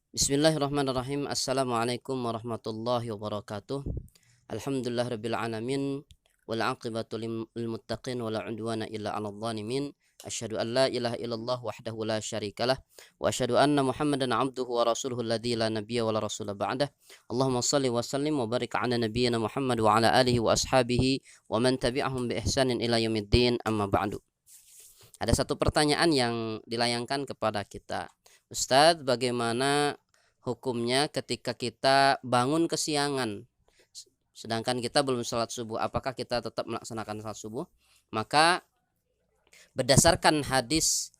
Bismillahirrahmanirrahim. Assalamualaikum warahmatullahi wabarakatuh. Alhamdulillahirabbil alamin wal aqibatu lil muttaqin wala udwana illa 'alal zalimin. Asyhadu an la ilaha illallah wahdahu la syarikalah wa asyhadu anna Muhammadan 'abduhu wa rasuluhu alladzi la nabiyya wa la rasula ba'dah. Allahumma shalli wa sallim wa barik 'ala nabiyyina Muhammad wa 'ala alihi wa ashabihi wa man tabi'ahum bi ihsanin ila yaumiddin, amma ba'du. Ada satu pertanyaan yang dilayangkan kepada kita. Ustadz, bagaimana hukumnya ketika kita bangun kesiangan, sedangkan kita belum sholat subuh? Apakah kita tetap melaksanakan sholat subuh? Maka berdasarkan hadis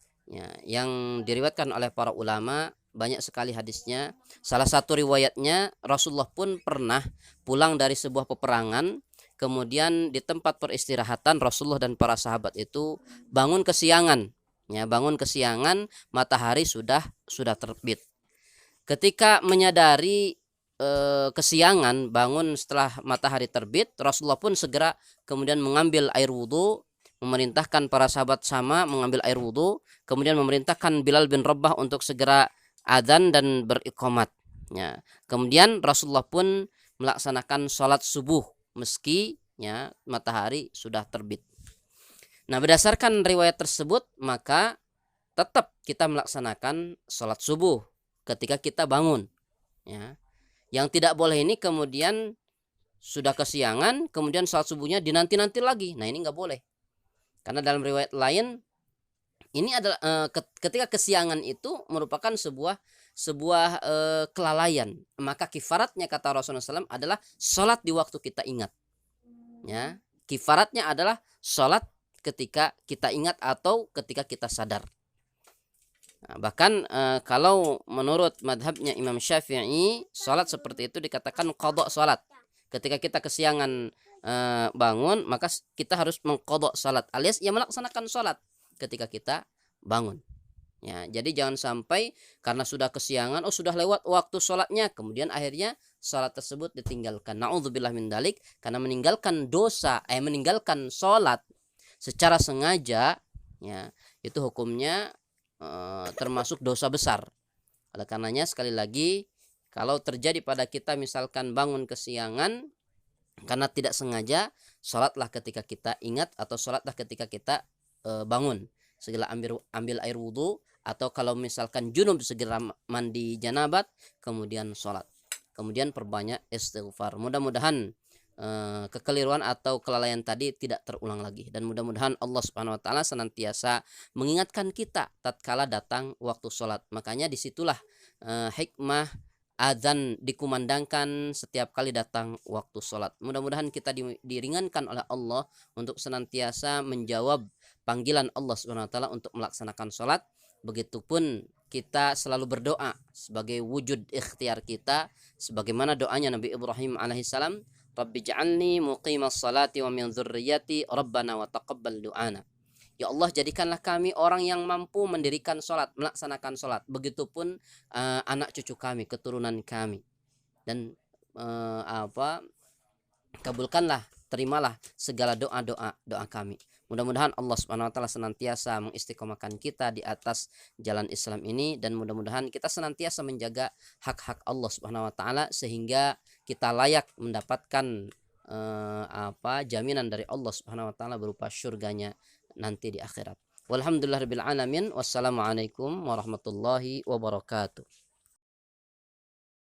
yang diriwayatkan oleh para ulama, banyak sekali hadisnya. Salah satu riwayatnya, Rasulullah pun pernah pulang dari sebuah peperangan. Kemudian di tempat peristirahatan Rasulullah dan para sahabat itu bangun kesiangan. Bangun kesiangan, matahari sudah terbit. Ketika menyadari kesiangan, bangun setelah matahari terbit, Rasulullah pun segera kemudian mengambil air wudhu, memerintahkan para sahabat sama mengambil air wudhu, kemudian memerintahkan Bilal bin Rabah untuk segera adzan dan beriqamat. Kemudian Rasulullah pun melaksanakan sholat subuh meski matahari sudah terbit. Nah, berdasarkan riwayat tersebut, maka tetap kita melaksanakan sholat subuh ketika kita bangun. Yang tidak boleh ini kemudian sudah kesiangan, kemudian sholat subuhnya dinanti-nanti lagi. Nah, ini nggak boleh. Karena dalam riwayat lain, ini adalah ketika kesiangan itu merupakan sebuah kelalaian. Maka kifaratnya, kata Rasulullah SAW, adalah sholat di waktu kita ingat. Kifaratnya adalah sholat ketika kita ingat atau ketika kita sadar. Bahkan kalau menurut madhabnya Imam Syafi'i, sholat seperti itu dikatakan qadha sholat. Ketika kita kesiangan bangun, maka kita harus mengqadha sholat, alias melaksanakan sholat ketika kita bangun. Jadi jangan sampai karena sudah kesiangan, sudah lewat waktu sholatnya, kemudian akhirnya sholat tersebut ditinggalkan. Na'udzubillah min dalik. Karena meninggalkan meninggalkan sholat secara sengaja, itu hukumnya termasuk dosa besar. Oleh karenanya, sekali lagi, kalau terjadi pada kita misalkan bangun kesiangan karena tidak sengaja, sholatlah ketika kita ingat atau sholatlah ketika kita bangun. Segera ambil air wudhu, atau kalau misalkan junub segera mandi janabat, kemudian sholat. Kemudian perbanyak istighfar. Mudah-mudahan kekeliruan atau kelalaian tadi tidak terulang lagi, dan mudah-mudahan Allah Subhanahu wa taala senantiasa mengingatkan kita tatkala datang waktu sholat. Makanya disitulah hikmah azan dikumandangkan setiap kali datang waktu sholat. Mudah-mudahan kita diringankan oleh Allah untuk senantiasa menjawab panggilan Allah Subhanahu wa taala untuk melaksanakan sholat. Begitupun kita selalu berdoa sebagai wujud ikhtiar kita, sebagaimana doanya Nabi Ibrahim alaihissalam, Rabbi ja'alni muqimas salati wa min dzurriyyati rabbana wa taqabbal du'ana. Ya Allah, jadikanlah kami orang yang mampu mendirikan sholat, melaksanakan sholat. Begitupun anak cucu kami, keturunan kami. Dan kabulkanlah, terimalah segala doa kami. Mudah-mudahan Allah Subhanahu wa taala senantiasa mengistiqomahkan kita di atas jalan Islam ini, dan mudah-mudahan kita senantiasa menjaga hak-hak Allah Subhanahu wa taala sehingga kita layak mendapatkan jaminan dari Allah Subhanahu wa taala berupa syurganya nanti di akhirat. Walhamdulillahirabbil alamin. Wassalamualaikum warahmatullahi wabarakatuh.